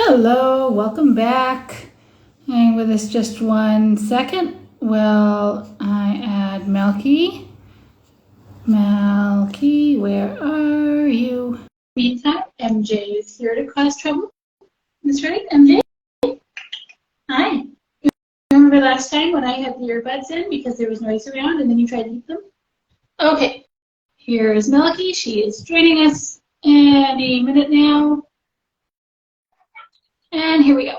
Hello, welcome back. Hang with us just 1 second while I add Malkie. Malkie, where are you? Meantime, MJ is here to cause trouble. That's right, MJ? Hi. Remember last time when I had the earbuds in because there was noise around and then you tried to eat them? Okay, here's Malkie. She is joining us any minute now. And here we go.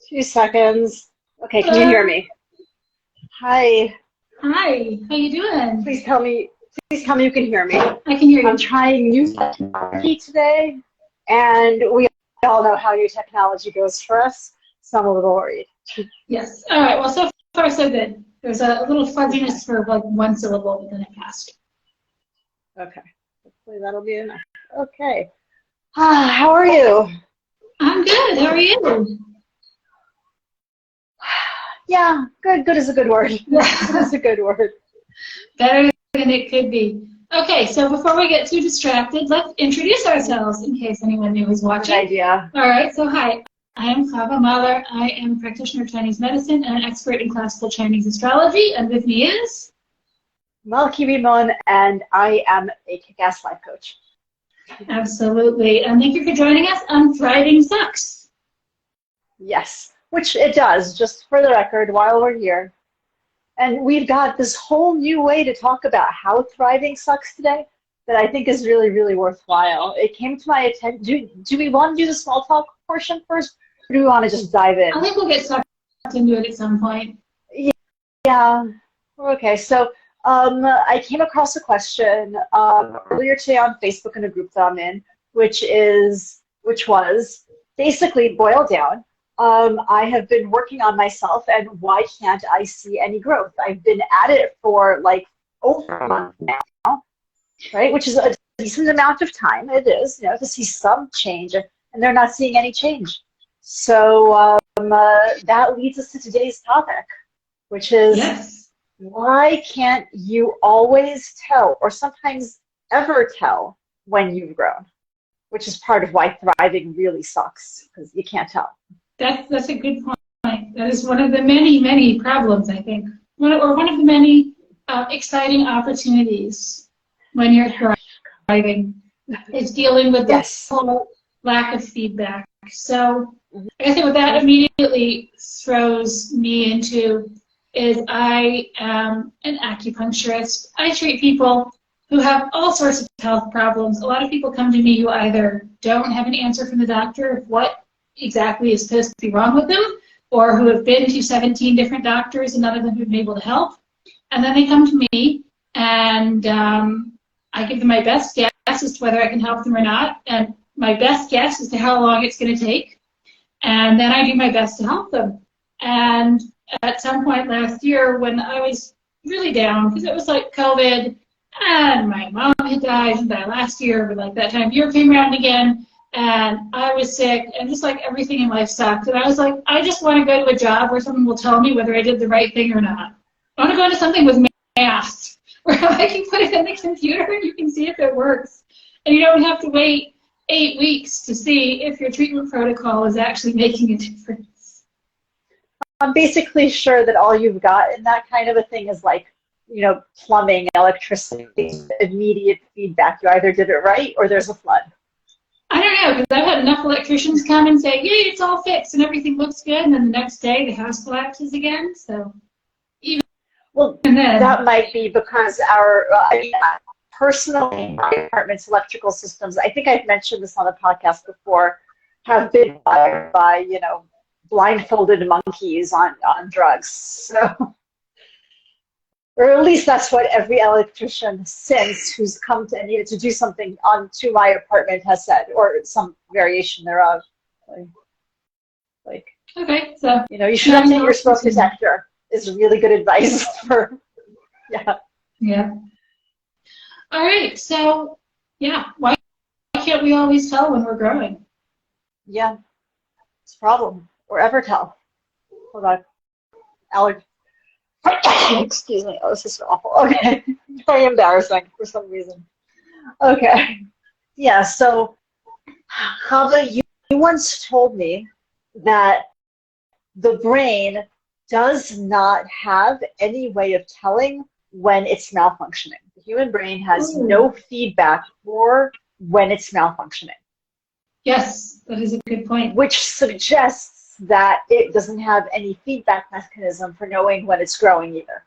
2 seconds. Okay, can you hear me? Hi. Hi, how you doing? Please tell me you can hear me. I can hear you. I'm trying new technology today, and we all know how new technology goes for us, so I'm a little worried. Yes. All right, well, so far so good. There's a little fuzziness for like one syllable, but then it passed. Okay, hopefully that'll be enough. Okay. How are you? I'm good. How are you? Yeah, good. Good is a good word. Good is a good word. Better than it could be. Okay, so before we get too distracted, let's introduce ourselves in case anyone new is watching. Good idea. All right, so hi. I am Havva Mahler. I am a practitioner of Chinese medicine and an expert in classical Chinese astrology, and with me is Malkie Rimon, and I am a kick-ass life coach. Absolutely. And thank you for joining us on Thriving Sucks. Yes, which it does, just for the record, while we're here. And we've got this whole new way to talk about how thriving sucks today that I think is really, really worthwhile. It came to my attention. Do we want to do the small talk portion first, or do we want to just dive in? I think we'll get sucked into it at some point. Yeah. Okay, so I came across a question earlier today on Facebook in a group that I'm in, which was basically boiled down. I have been working on myself, and why can't I see any growth? I've been at it for like over a month now, right? Which is a decent amount of time. It is, to see some change, and they're not seeing any change. So that leads us to today's topic, which is Yes. why can't you always tell, or sometimes ever tell, when you've grown? Which is part of why thriving really sucks, because you can't tell. That's a good point. That is one of the many, many problems, I think. One of the many exciting opportunities when you're thriving is dealing with the whole lack of feedback. So I guess what that immediately throws me into is I am an acupuncturist. I treat people who have all sorts of health problems. A lot of people come to me who either don't have an answer from the doctor of what exactly is supposed to be wrong with them, or who have been to 17 different doctors and none of them have been able to help. And then they come to me and I give them my best guess as to whether I can help them or not, and my best guess as to how long it's going to take. And then I do my best to help them. And at some point last year when I was really down, because it was like COVID, and my mom had died last year, but like that time of year came around again, and I was sick, and just like everything in life sucked. And I was like, I just want to go to a job where someone will tell me whether I did the right thing or not. I want to go into something with math, where I can put it in the computer and you can see if it works. And you don't have to wait 8 weeks to see if your treatment protocol is actually making a difference. I'm basically sure that all you've got in that kind of a thing is like, plumbing, electricity, immediate feedback. You either did it right or there's a flood. I don't know, because I've had enough electricians come and say, yeah, it's all fixed and everything looks good, and then the next day the house collapses again. So even then, that might be because personally, my apartment's electrical systems, I think I've mentioned this on the podcast before, have been fired by, blindfolded monkeys on drugs. So, or at least that's what every electrician since who's come to and needed to do something to my apartment has said, or some variation thereof. Okay, so you should update your smoke detector is really good advice for, Yeah. All right, so, why can't we always tell when we're growing? Yeah, it's a problem. Or ever tell. Hold on. Excuse me. Oh, this is awful. Okay. Very embarrassing for some reason. Okay. Yeah, so Havva, you once told me that the brain does not have any way of telling when it's malfunctioning. The human brain has Ooh. no feedback for when it's malfunctioning, Yes, that is a good point. which suggests that it doesn't have any feedback mechanism for knowing when it's growing either.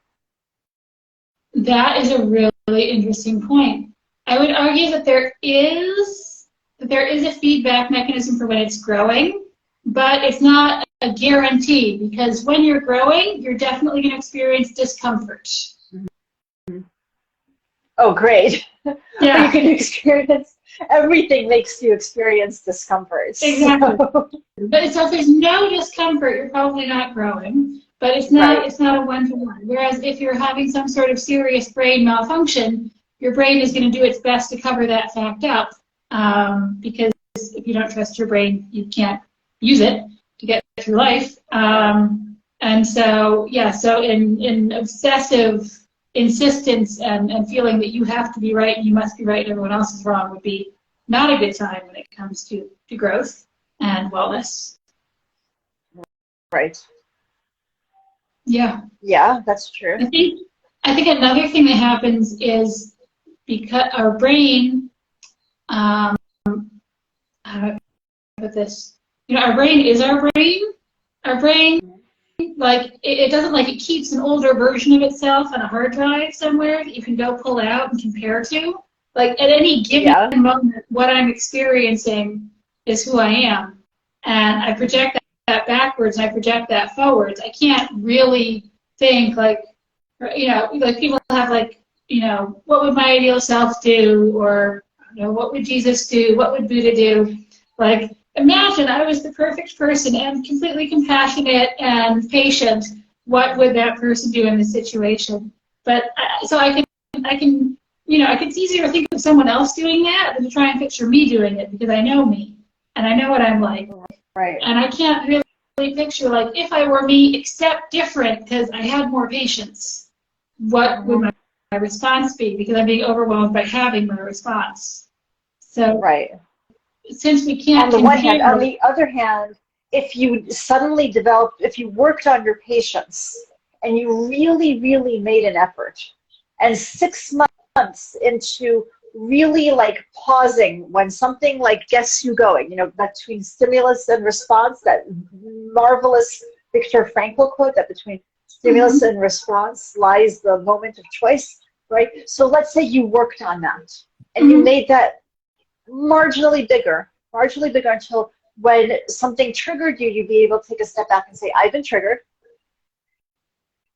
That is a really interesting point. I would argue that there is a feedback mechanism for when it's growing, but it's not a guarantee because when you're growing, you're definitely going to experience discomfort. Oh, great. But you Yeah, can experience, everything makes you experience discomfort. exactly. So, But so if there's no discomfort, you're probably not growing. But right. it's not a one-to-one. Whereas if you're having some sort of serious brain malfunction, your brain is going to do its best to cover that fact up. Because if you don't trust your brain, you can't use it to get through life. And so, yeah, so in obsessive insistence and feeling that you have to be right and you must be right and everyone else is wrong would be not a good time when it comes to growth and wellness. Right. Yeah. Yeah, that's true. I think another thing that happens is because our brain, how do I put this? You know, our brain is our brain. Our brain, like, it doesn't, like, it keeps an older version of itself on a hard drive somewhere that you can go pull out and compare to. Like, at any given Yeah. moment, what I'm experiencing is who I am. And I project that backwards and I project that forwards. I can't really think, like, you know, like people have, like, you know, what would my ideal self do? Or, you know, what would Jesus do? What would Buddha do? Like, imagine I was the perfect person and completely compassionate and patient. What would that person do in this situation? But so I can, you know, it's easier to think of someone else doing that than to try and picture me doing it because I know me and I know what I'm like. Right. And I can't really picture, like, if I were me except different because I had more patience, what would my response be? Because I'm being overwhelmed by having my response. So Right. since we On can't the one hand. On compare, the other hand, if you suddenly developed, if you worked on your patience and you really, really made an effort, and 6 months into really like pausing when something like gets you going, you know, between stimulus and response, that marvelous Viktor Frankl quote that between stimulus and response lies the moment of choice, right? So let's say you worked on that and you made that marginally bigger until when something triggered you, you'd be able to take a step back and say, I've been triggered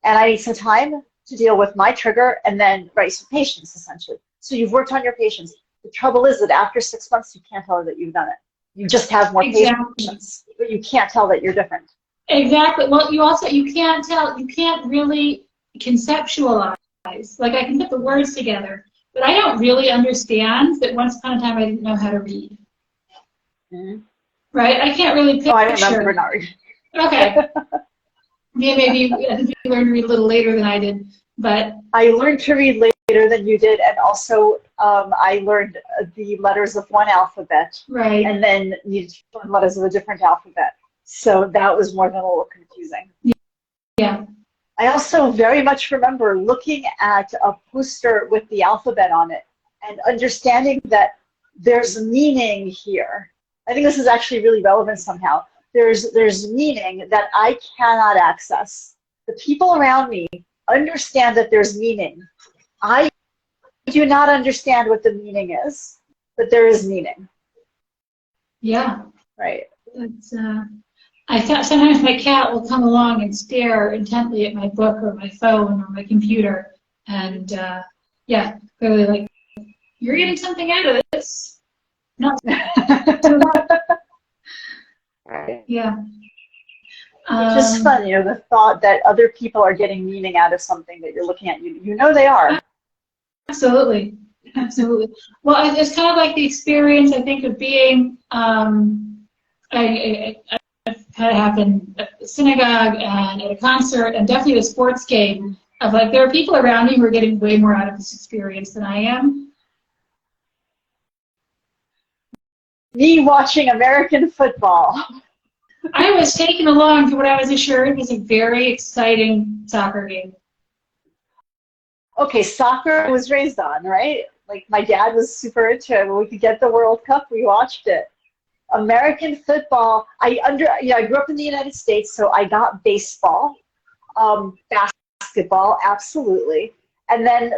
and I need some time to deal with my trigger, and then, right, so patience essentially. So you've worked on your patience. The trouble is that after 6 months, you can't tell that you've done it. You just have more exactly. patience, but you can't tell that you're different. Exactly. Well, you can't tell, you can't really conceptualize. Like, I can put the words together, but I don't really understand that once upon a time I didn't know how to read. Mm-hmm. Right? I can't really Oh, I remember picture. Bernard. Okay. Yeah, maybe I think you learned to read a little later than I did, but I learned to read later than you did, and also I learned the letters of one alphabet, right. and then needed to learn letters of a different alphabet. So that was more than a little confusing. Yeah. I also very much remember looking at a poster with the alphabet on it and understanding that there's meaning here. I think this is actually really relevant somehow. There's meaning that I cannot access. The people around me understand that there's meaning. I do not understand what the meaning is, but there is meaning. Yeah. Right. It's, I thought sometimes my cat will come along and stare intently at my book or my phone or my computer, and yeah, clearly, like, you're getting something out of this. Not so Right. yeah. Which is fun, you know, the thought that other people are getting meaning out of something that you're looking at. You know they are. Absolutely. Absolutely. Well, it's kind of like the experience, I think, of being, I've had it happen at the synagogue and at a concert and definitely at a sports game, of, like, there are people around me who are getting way more out of this experience than I am. me watching American football. I was taken along to what I was assured was a very exciting soccer game. Okay, soccer I was raised on, right? Like my dad was super into it. When we could get the World Cup, we watched it. American football, I grew up in the United States, so I got baseball, basketball, absolutely. And then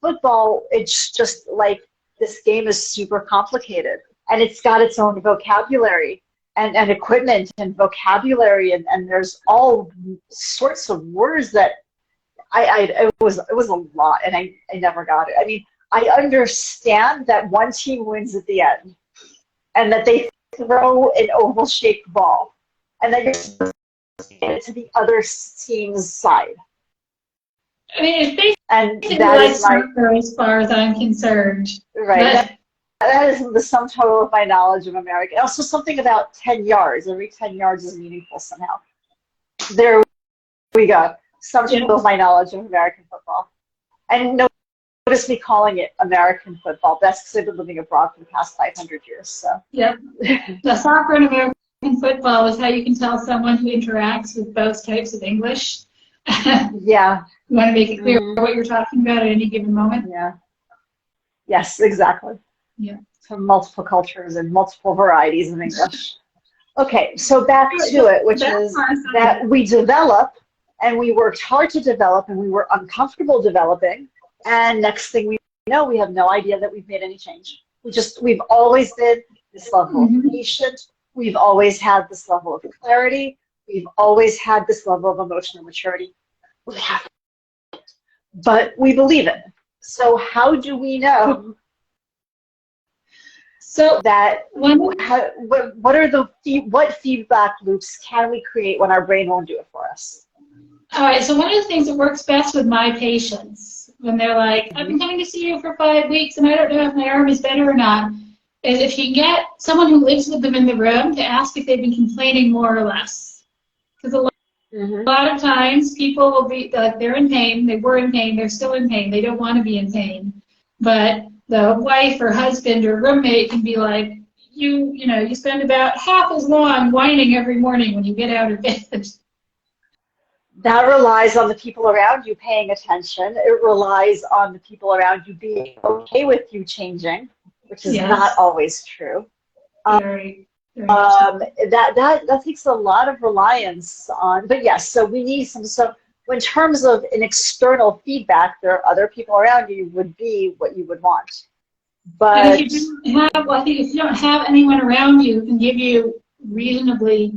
football, it's just like this game is super complicated. And it's got its own vocabulary and equipment and vocabulary, and there's all sorts of words that it was a lot, and I never got it. I mean, I understand that one team wins at the end, and that they throw an oval-shaped ball, and then you're supposed to get it to the other team's side. I mean, it's basically that like is soccer as far as I'm concerned. right. That is the sum total of my knowledge of American. Also, something about 10 yards. Every 10 yards is meaningful somehow. There we go. Sum total of my knowledge of American football. And notice me calling it American football. That's because I've been living abroad for the past 500 years. So. Yep. The soccer and American football is how you can tell someone who interacts with both types of English. Yeah. You want to make it clear what you're talking about at any given moment? Yeah. Yes, exactly. Yeah. From multiple cultures and multiple varieties of English. Okay, so back to it, which is that we develop, and we worked hard to develop, and we were uncomfortable developing, and next thing we know, we have no idea that we've made any change. We've always been this level of patience, we've always had this level of clarity, we've always had this level of emotional maturity. We have it, but we believe it. So how do we know? So that what feedback loops can we create when our brain won't do it for us? All right, so one of the things that works best with my patients when they're like, I've been coming to see you for 5 weeks and I don't know if my arm is better or not, is if you get someone who lives with them in the room to ask if they've been complaining more or less. Because a lot of times people will be like, they're in pain, they were in pain, they're still in pain, they don't want to be in pain. But the wife or husband or roommate can be like, you spend about half as long whining every morning when you get out of bed. That relies on the people around you paying attention. It relies on the people around you being okay with you changing, which is not always true. Very that takes a lot of reliance on, but yes, so we need some, so in terms of an external feedback, there are other people around you would be what you would want. But and if you don't have anyone around you who can give you reasonably,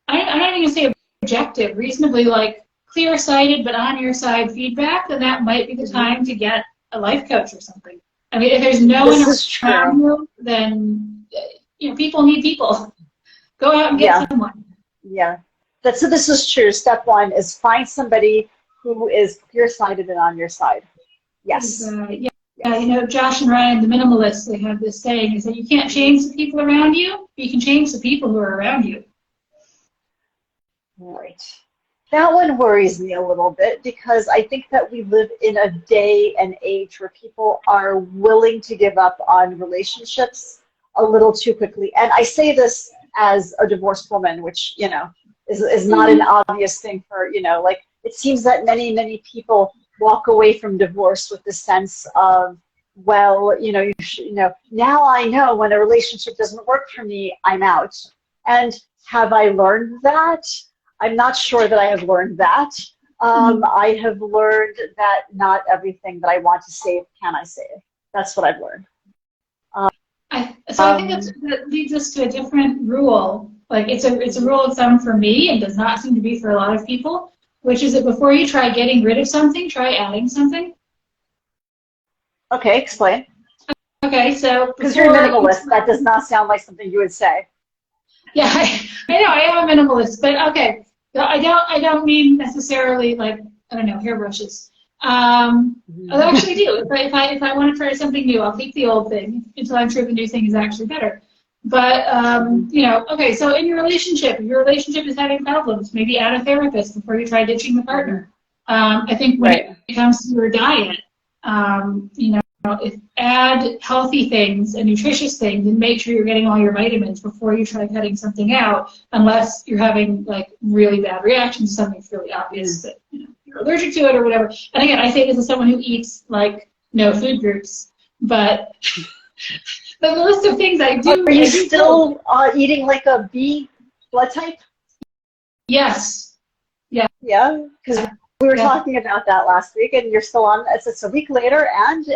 I'm not even going to say objective, reasonably like clear-sighted but on your side feedback, then that might be the time to get a life coach or something. I mean, if there's no one around you, then people need people. Go out and get someone. Yeah. So this is true. Step one is find somebody who is clear-sighted and on your side. Yes. Josh and Ryan, the minimalists, they have this saying is that you can't change the people around you, but you can change the people who are around you. Right. That one worries me a little bit because I think that we live in a day and age where people are willing to give up on relationships a little too quickly. And I say this as a divorced woman, which, is not an obvious thing for, like it seems that many people walk away from divorce with the sense of, well, now I know when a relationship doesn't work for me, I'm out. And have I learned that? I'm not sure that I have learned that. I have learned that not everything that I want to save can I save. That's what I've learned. I think that leads us to a different rule. Like it's a rule of thumb for me and does not seem to be for a lot of people, which is that before you try getting rid of something, try adding something. Okay, explain. Okay, so because you're a minimalist, that does not sound like something you would say. Yeah, I know I am a minimalist, but okay, I don't mean necessarily like hairbrushes. I actually do. If I want to try something new, I'll keep the old thing until I'm sure the new thing is actually better. But okay, so in your relationship, if your relationship is having problems, maybe add a therapist before you try ditching the partner. I think when it comes to your diet, add healthy things and nutritious things, and make sure you're getting all your vitamins before you try cutting something out, unless you're having like really bad reactions to something that's really obvious that you're allergic to it or whatever. And again, I say this as someone who eats like no food groups, but the list of things I do. Are you still eating like a B blood type? Yes. Yeah. Yeah, because we were talking about that last week, and you're still on. It's a week later, and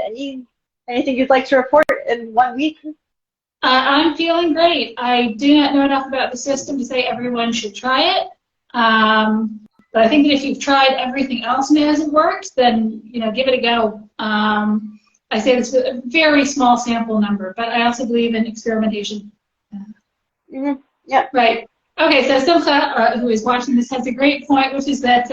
anything you'd like to report in 1 week? I'm feeling great. I do not know enough about the system to say everyone should try it. But I think that if you've tried everything else and it hasn't worked, then give it a go. I say this with a very small sample number, but I also believe in experimentation. Mm-hmm. Yeah. Right. Okay, so Silka, who is watching this, has a great point, which is that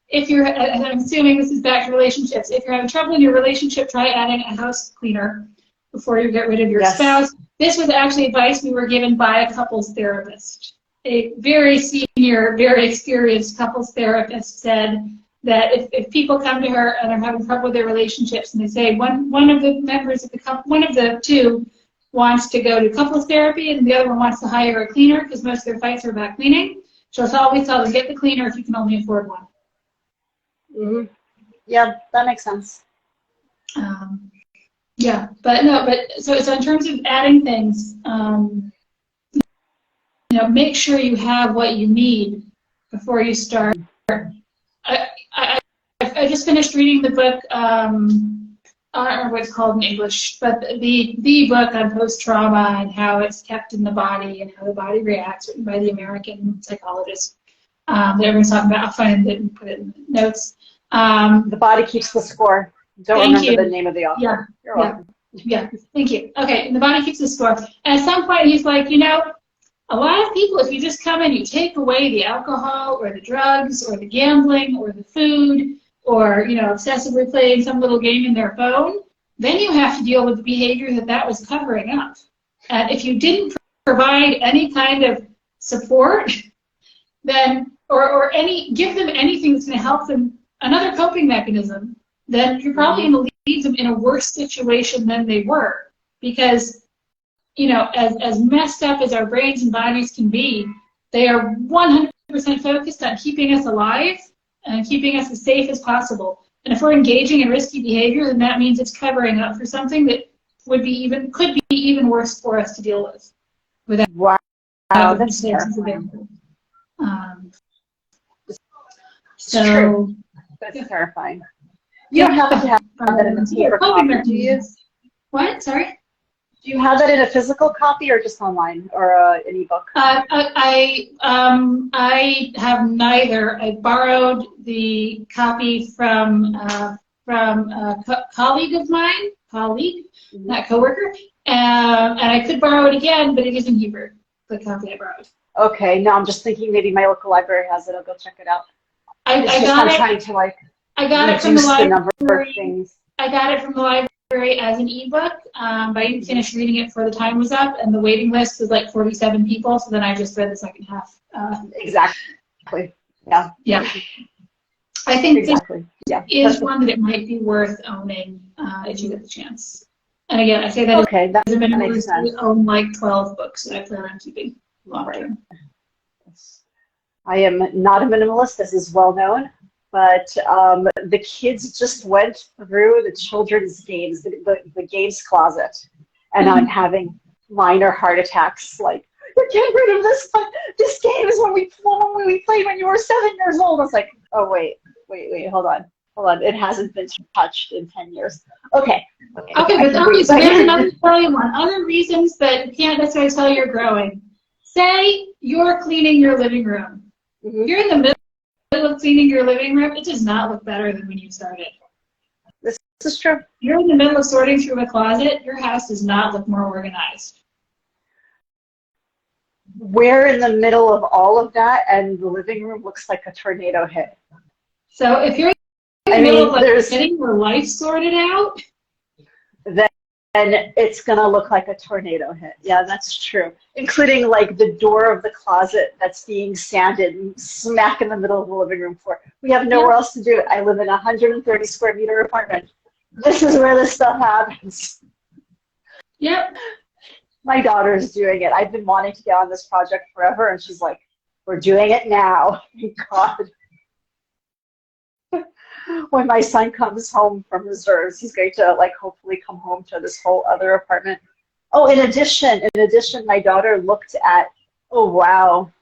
if you're, I'm assuming this is back to relationships, if you're having trouble in your relationship, try adding a house cleaner before you get rid of your spouse. This was actually advice we were given by a couples therapist. A very senior, very experienced couples therapist said that if people come to her and they're having trouble with their relationships, and they say one of the members of the couple, one of the two wants to go to couples therapy and the other one wants to hire a cleaner because most of their fights are about cleaning, she'll always tell them, get the cleaner if you can only afford one. Mm-hmm. Yeah, that makes sense. Yeah, but so in terms of adding things, make sure you have what you need before you start. I just finished reading the book. I don't remember what it's called in English, but the book on post-trauma and how it's kept in the body and how the body reacts, written by the American psychologist that everyone's talking about. I'll find it and put it in the notes. The Body Keeps the Score. Don't remember the name of the author. Yeah. You're welcome. Yeah, thank you. Okay, and the body keeps the score. And at some point he's like, a lot of people, if you just come and you take away the alcohol or the drugs or the gambling or the food or, obsessively playing some little game in their phone, then you have to deal with the behavior that was covering up. And if you didn't provide any kind of support, then, or give them anything that's going to help them, another coping mechanism, then you're probably going to leave them in a worse situation than they were. Because, as messed up as our brains and bodies can be, they are 100% focused on keeping us alive and keeping us as safe as possible. And if we're engaging in risky behavior, then that means it's covering up for something that could be even worse for us to deal with. Wow, that's terrifying. So that's terrifying. You don't have to have that in a paper copy, do you? What? Sorry? Do you have that in a physical copy or just online or an ebook? I have neither. I borrowed the copy from a colleague of mine, not coworker, and I could borrow it again, but it is in Hebrew, the copy I borrowed. Okay, no, I'm just thinking maybe my local library has it. I'll go check it out. I got it from the library. I got it from the library as an ebook, but I didn't finish reading it before the time was up, and the waiting list was like 47 people, so then I just read the second half. Exactly. Yeah. Yeah. I think this is one that it might be worth owning if you get the chance. And again, I say that as a minimalist who own like 12 books that I plan on keeping long term. I am not a minimalist, this is well known, but the kids just went through the children's games, the games closet, and I'm having minor heart attacks. Like, you're getting rid of this, but this game is when we played when you were 7 years old. I was like, oh wait, hold on. It hasn't been touched in 10 years. Okay, but so there's another silly one. Other reasons that you can't necessarily tell you're growing. Say you're cleaning your living room. Mm-hmm. You're in the middle of cleaning your living room, it does not look better than when you started. This is true. You're in the middle of sorting through a closet, your house does not look more organized. We're in the middle of all of that, and the living room looks like a tornado hit. So if you're in the middle of getting your life sorted out, then it's going to look like a tornado hit. Yeah, that's true. Including like the door of the closet that's being sanded smack in the middle of the living room floor. We have nowhere else to do it. I live in a 130 square meter apartment. this is where this stuff happens. Yep. My daughter's doing it. I've been wanting to get on this project forever, and she's like, we're doing it now. Thank God. When my son comes home from reserves, he's going to like hopefully come home to this whole other apartment. Oh, in addition, my daughter looked at, oh wow,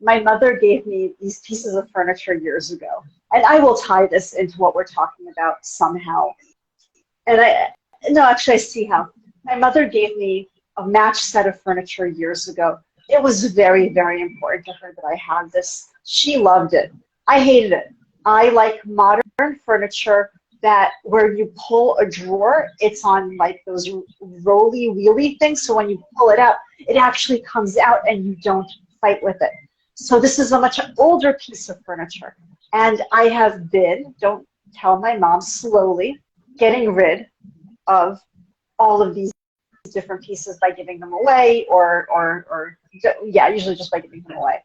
my mother gave me these pieces of furniture years ago. And I will tie this into what we're talking about somehow. And actually I see how. My mother gave me a match set of furniture years ago. It was very, very important to her that I had this. She loved it. I hated it. I like modern furniture that where you pull a drawer, it's on like those rolly wheelie things. So when you pull it out, it actually comes out and you don't fight with it. So this is a much older piece of furniture. And I have been, don't tell my mom, slowly getting rid of all of these different pieces by giving them away or yeah, usually just by giving them away.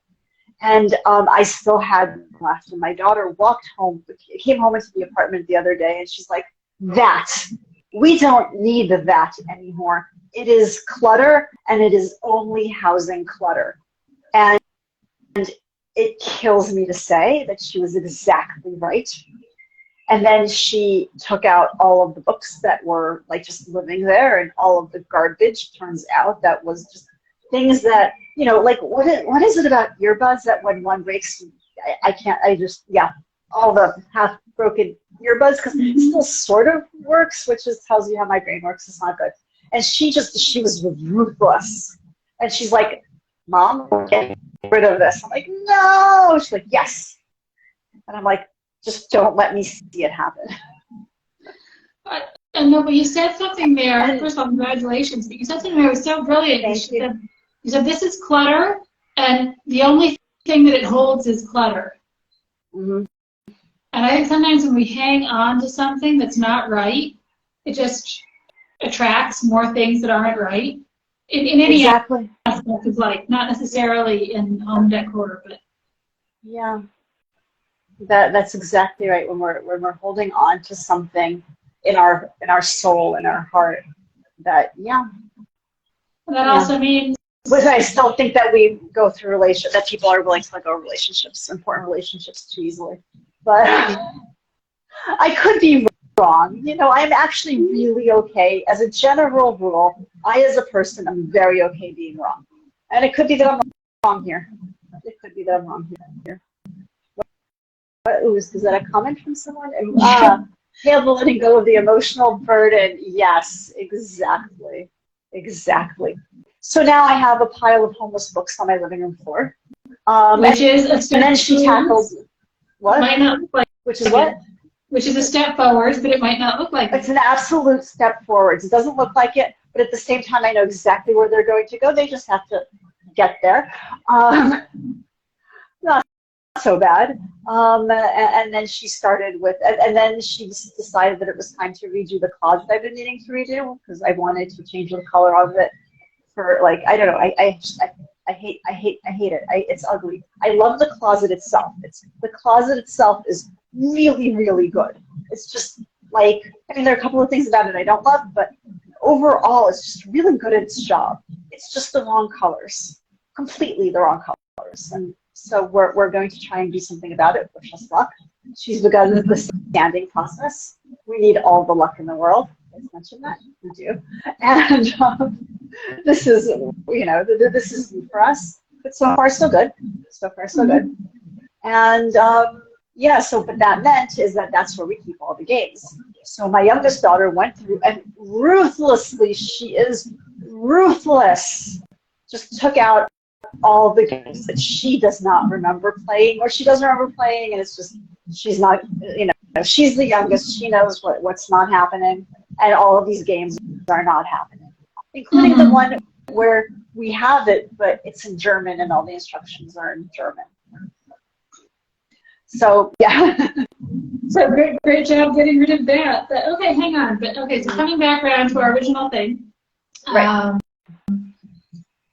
And I still had left, and my daughter came home into the apartment the other day, and she's like, we don't need that anymore. It is clutter, and it is only housing clutter. And it kills me to say that she was exactly right. And then she took out all of the books that were like just living there, and all of the garbage. Turns out that was just things that, you know, like what is it about earbuds that when one breaks, all the half broken earbuds, because it still sort of works, which just tells you how my brain works. It's not good. And she was ruthless. And she's like, Mom, get rid of this. I'm like, no. She's like, yes. And I'm like, just don't let me see it happen. No, but you said something there. First of all, congratulations. But you said something that was so brilliant. Thank you. You said this is clutter, and the only thing that it holds is clutter. Mm-hmm. And I think sometimes when we hang on to something that's not right, it just attracts more things that aren't right. In any exactly. aspect of life, not necessarily in home decor, but yeah, that's exactly right. When we're holding on to something in our soul, in our heart, that And that also means. Which I still think that we go through that people are willing to let go of relationships, important relationships, too easily. But I could be wrong. You know, I'm actually really okay. As a general rule, I as a person am very okay being wrong. And it could be that I'm wrong here. It could be that I'm wrong here. Is that a comment from someone? Havva, letting go of the emotional burden. Yes, exactly. Exactly. So now I have a pile of homeless books on my living room floor. Which is a step and then she tackled what? Might not look like Which is what? Which is a step forward, but it might not look like it. It's an absolute step forwards. It doesn't look like it, but at the same time, I know exactly where they're going to go. They just have to get there. Not so bad. And then she started with, and then she decided that it was time to redo the closet I've been needing to redo because I wanted to change the color of it. For like, I don't know, I hate it. It's ugly. I love the closet itself. The closet itself is really, really good. It's just like, I mean, there are a couple of things about it I don't love, but overall, it's just really good at its job. It's just the wrong colors, completely the wrong colors. And so we're going to try and do something about it, wish us luck. She's begun the sanding process. We need all the luck in the world. Let's mention that. We do. And this is, you know, this is new for us. But so far, so good. So far, so good. And yeah, so what that meant is that that's where we keep all the games. So my youngest daughter went through and ruthlessly, she is ruthless, just took out all the games that she does not remember playing, or she doesn't remember playing, and it's just, she's not, you know, she's the youngest, she knows what's not happening, and all of these games are not happening, including the one where we have it, but it's in German and all the instructions are in German. So, yeah. So great job getting rid of that. But, okay, hang on. But okay, so coming back around to our original thing. Right.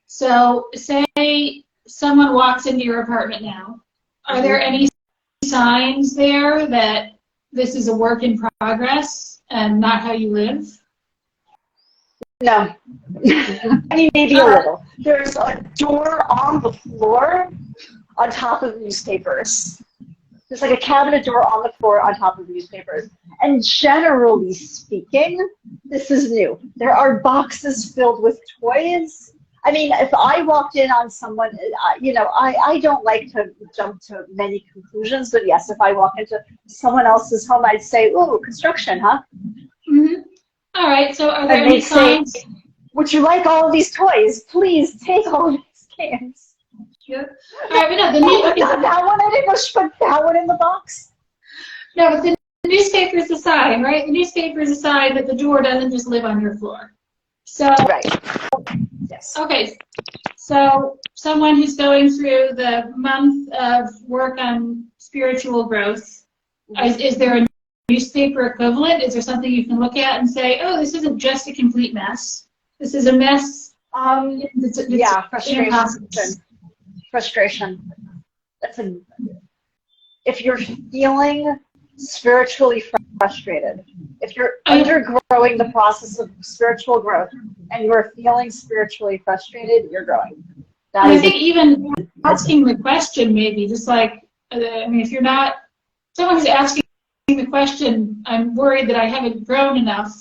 So say someone walks into your apartment now. Are there any signs there that this is a work in progress? and not how you live? No. I mean, maybe a little. There's a door on the floor on top of newspapers. There's like a cabinet door on the floor on top of newspapers. And generally speaking, this is new. There are boxes filled with toys. I mean, if I walked in on someone, you know, I don't like to jump to many conclusions, but yes, if I walk into someone else's home, I'd say, ooh, construction, huh? Mm-hmm. All right, so are there any signs? Say, would you like all of these toys? Please take all of these games. Yeah. All right, but no, the new, okay, that one I didn't put that one in the box. No, but the newspaper is a sign, right? The newspaper is a sign that the door doesn't just live on your floor. So, right. Yes. Okay, so someone who's going through the month of work on spiritual growth, is there a newspaper equivalent? Is there something you can look at and say, oh, this isn't just a complete mess. This is a mess. Yeah, frustration. Frustration. If you're feeling spiritually frustrated, if you're undergoing the process of spiritual growth and you're feeling spiritually frustrated, you're growing. I think even asking the question, maybe just like, I mean, if you're not, someone who's asking the question, I'm worried that I haven't grown enough,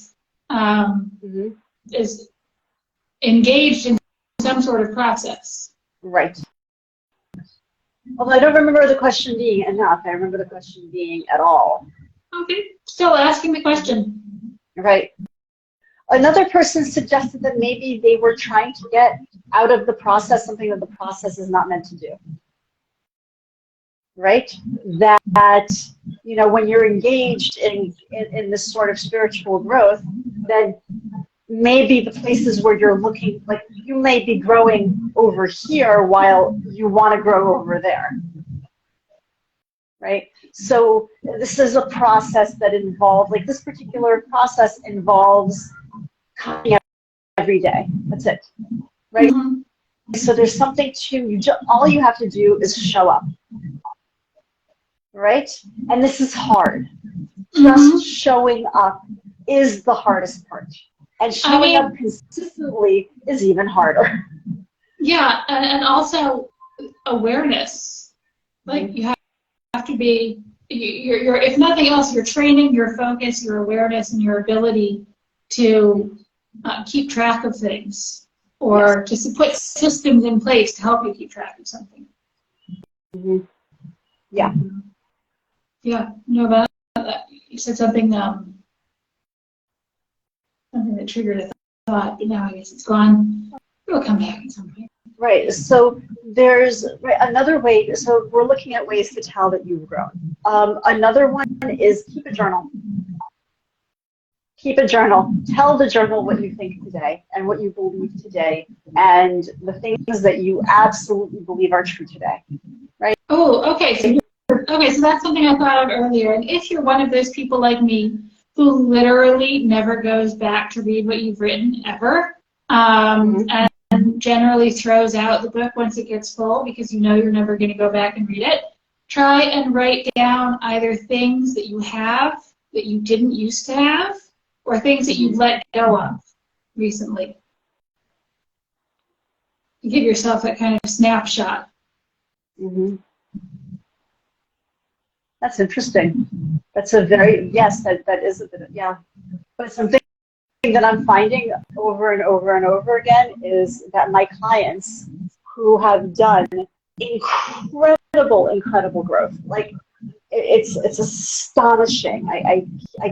is engaged in some sort of process. Right. Although I don't remember the question being enough. I remember the question being at all. Okay. Still asking the question. Right. Another person suggested that maybe they were trying to get out of the process something that the process is not meant to do. Right? That, you know, when you're engaged in this sort of spiritual growth, then maybe the places where you're looking, like you may be growing over here while you want to grow over there. Right? So this is a process that involves, like this particular process involves coming out every day. That's it. Right? Mm-hmm. So there's something to you. All you have to do is show up. Right? And this is hard. Just showing up is the hardest part. And showing up consistently is even harder. Yeah, and also awareness. Like you have to be, you're, if nothing else, you're training your focus, your awareness, and your ability to keep track of things, or to put systems in place to help you keep track of something. Mm-hmm. Yeah. Yeah, no, about that. You said something, something that triggered a thought, but now I guess it's gone. It'll come back at some point. Right. So there's another way. So we're looking at ways to tell that you've grown. Another one is keep a journal. Keep a journal. Tell the journal what you think today and what you believe today and the things that you absolutely believe are true today. Right? Oh, okay. So that's something I thought of earlier. And if you're one of those people like me who literally never goes back to read what you've written ever, and generally throws out the book once it gets full because you know you're never going to go back and read it, try and write down either things that you have that you didn't used to have or things that you've let go of recently. You give yourself that kind of snapshot. Mm-hmm. That's interesting. That's a very, yes, that is a bit of, yeah. But something that I'm finding over and over and over again is that my clients who have done incredible growth, like it's astonishing. I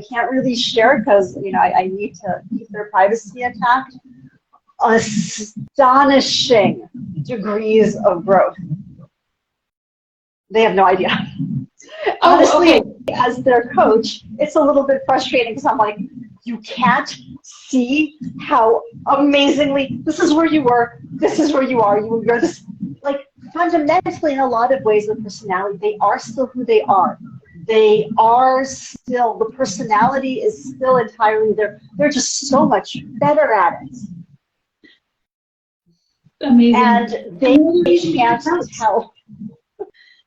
can't really share because, you know, I need to keep their privacy intact. Astonishing degrees of growth. They have no idea. Honestly, as their coach, it's a little bit frustrating because I'm like, you can't see how amazingly, this is where you were, this is where you are, you're this, like fundamentally in a lot of ways with personality, they are still who they are. They are still, the personality is still entirely there. They're just so much better at it. Amazing. And they can't tell.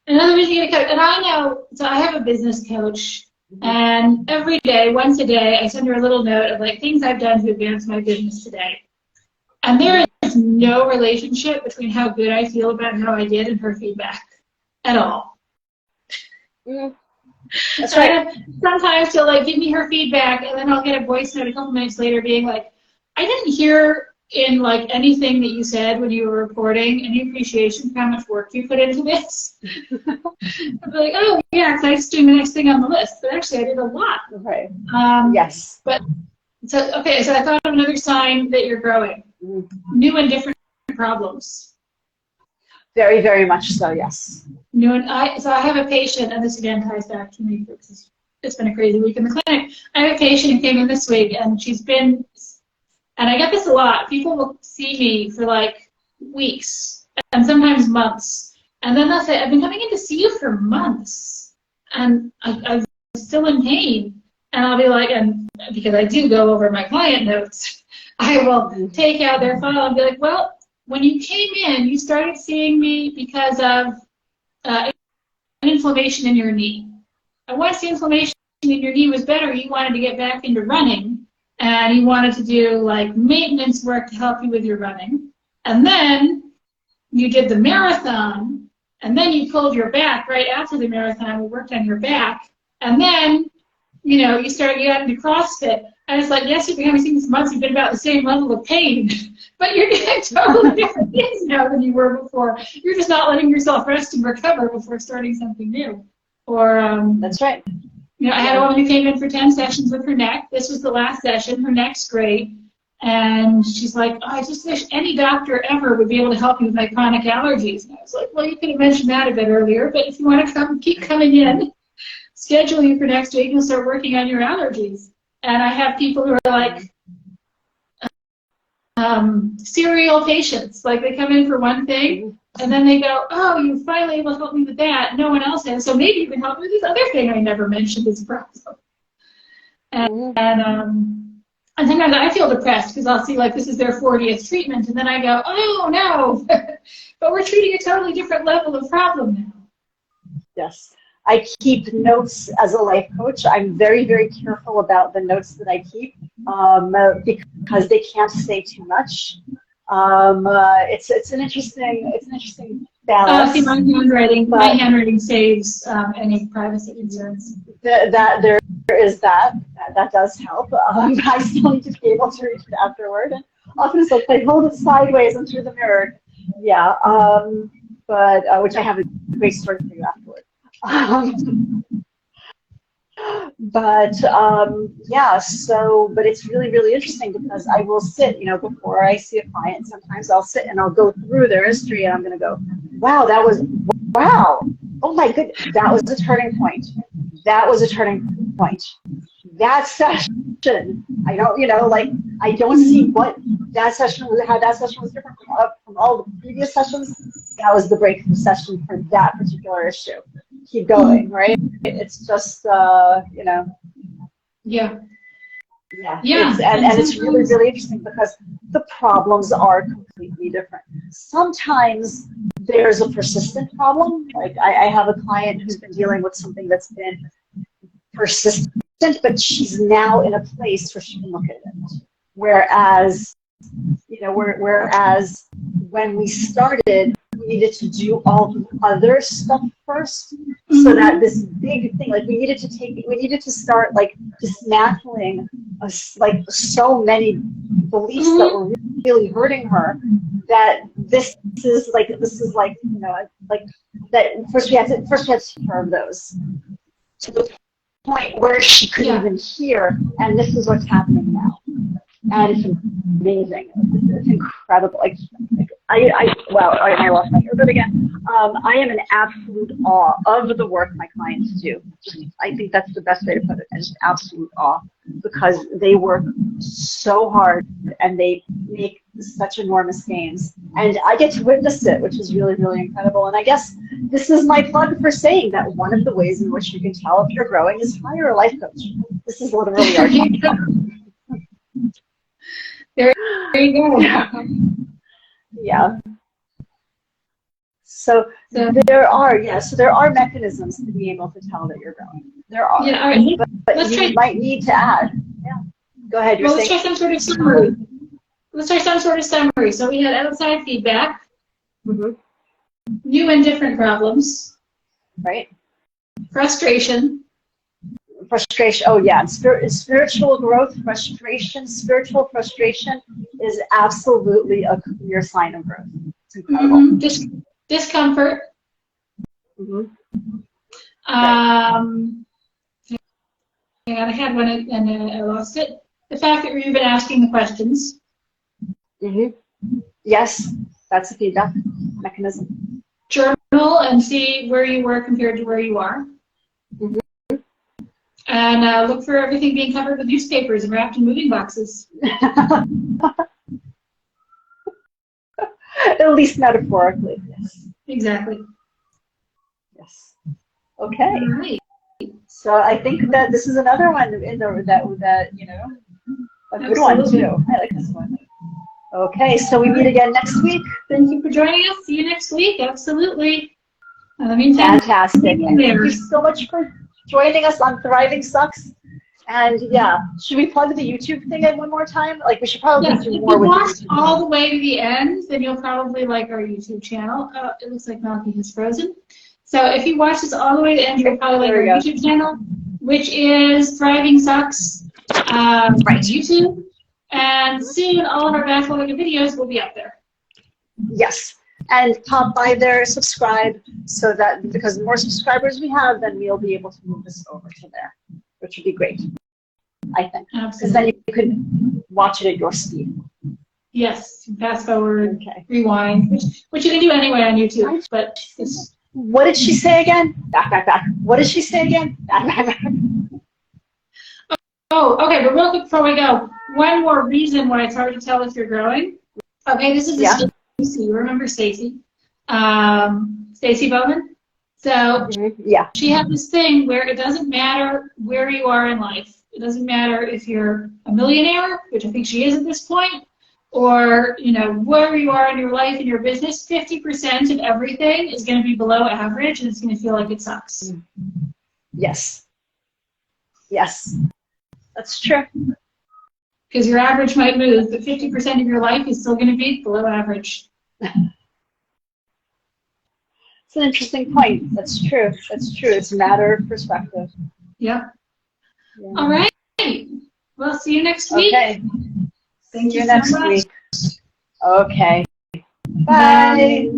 Another reason you get a coach, and I know, so I have a business coach And every day, once a day, I send her a little note of like things I've done to advance my business today. And there is no relationship between how good I feel about how I did and her feedback at all. That's right. Sometimes she'll like give me her feedback, and then I'll get a voice note a couple minutes later being like, I didn't hear in like anything that you said when you were reporting any appreciation for how much work you put into this. I'd be like, oh yeah, because I was doing the next thing on the list, but actually I did a lot. Right. Yes. But so okay, so I thought of another sign that you're growing. New and different problems. Very, very much so, yes. New and so I have a patient, and this again ties back to me because it's been a crazy week in the clinic. I have a patient who came in this week, and she's been, and I get this a lot. People will see me for like weeks and sometimes months, and then they'll say, "I've been coming in to see you for months, and I'm still in pain." And I'll be like, and because I do go over my client notes, I will take out their file and be like, well, when you came in, you started seeing me because of an inflammation in your knee. And once the inflammation in your knee was better, you wanted to get back into running, and you wanted to do like maintenance work to help you with your running. And then you did the marathon, and then you pulled your back right after the marathon. We worked on your back, and then you got into CrossFit. And it's like, yes, you've been having these months, you've been about the same level of pain, but you're doing totally different things now than you were before. You're just not letting yourself rest and recover before starting something new. Or that's right. I had a woman who came in for 10 sessions with her neck. This was the last session. Her neck's great. And she's like, oh, I just wish any doctor ever would be able to help me with my chronic allergies. And I was like, well, you could have mentioned that a bit earlier, but if you want to keep coming in, schedule you for next week and start working on your allergies. And I have people who are like serial patients. Like they come in for one thing, and then they go, oh, you're finally able to help me with that. No one else has. So maybe you can help me with this other thing I never mentioned as a problem. And sometimes I feel depressed because I'll see like this is their 40th treatment, and then I go, oh, no. But we're treating a totally different level of problem now. Yes. I keep notes as a life coach. I'm very, very careful about the notes that I keep because they can't say too much. It's an interesting balance. See, my handwriting saves any privacy concerns. There is that does help. I still need to be able to read it afterward, and often it's like I hold it sideways and through the mirror. Yeah, but which I have a great story for you afterward. But it's really, really interesting because I will sit, before I see a client, sometimes I'll sit and I'll go through their history and I'm going to go, wow, oh my goodness, that was a turning point. That was a turning point. That session, I don't see what that session was, how that session was different from all the previous sessions. That was the breakthrough session for that particular issue. Keep going, right? It's just, Yeah. Yeah. It's really, really interesting because the problems are completely different. Sometimes there's a persistent problem. Like I have a client who's been dealing with something that's been persistent, but she's now in a place where she can look at it. Whereas when we started, we needed to do all the other stuff first, so that this big thing, like we needed to start like dismantling so many beliefs that were really hurting her. That this is like that. First we had to take care of those to the point where she couldn't even hear, and this is what's happening now. And it's amazing. It's incredible. I lost my earbud again. I am in absolute awe of the work my clients do. I think that's the best way to put it. Just absolute awe, because they work so hard and they make such enormous gains. And I get to witness it, which is really, really incredible. And I guess this is my plug for saying that one of the ways in which you can tell if you're growing is hire a life coach. This is literally our job. There you go. Yeah. So there are, so there are mechanisms to be able to tell that you're growing. There are. Yeah, all right. But you might need to add. Yeah. Go ahead. You're Let's saying? try some sort of summary. Let's try some sort of summary. So we had outside feedback, new and different problems, right? Frustration. Oh yeah, spiritual growth, spiritual frustration is absolutely a clear sign of growth. It's incredible. Discomfort. I had one and I lost it. The fact that you've been asking the questions. Yes, that's a feedback mechanism. Journal and see where you were compared to where you are. And look for everything being covered with newspapers and wrapped in moving boxes. At least metaphorically, yes. Exactly. Yes. Okay. All right. So I think that this is another one in that you know, a good one too. I like this one. Okay, so we meet again next week. Thank you for joining us. See you next week. Absolutely. In the meantime, fantastic. And thank you so much for joining us on Thriving Sucks. And yeah, should we plug the YouTube thing in one more time? Like we should probably do more with watched all the way to the end, then you'll probably like our YouTube channel. It looks like Malkie has frozen. So if you watch this all the way to the end, you'll probably like our YouTube channel, which is Thriving Sucks YouTube. And soon all of our backlog of videos will be up there. Yes. And pop by there, subscribe, so that because the more subscribers we have, then we'll be able to move this over to there, which would be great, I think. Because then you could watch it at your speed. Yes, fast forward, rewind, which you can do anyway on YouTube. But what did she say again? Back. What did she say again? Back. Oh, okay, but real quick before we go, one more reason why it's hard to tell if you're growing. Okay, this is Stacy. You remember Stacy? Stacy Bowman? So she had this thing where it doesn't matter where you are in life. It doesn't matter if you're a millionaire, which I think she is at this point, or where you are in your life and your business. 50% of everything is going to be below average, and it's going to feel like it sucks. Yes. That's true. Because your average might move, but 50% of your life is still going to be below average. It's an interesting point. That's true. It's a matter of perspective. Yep. Yeah. All right. Well, see you next week. Okay. Thank you next so much. week. Okay. Bye.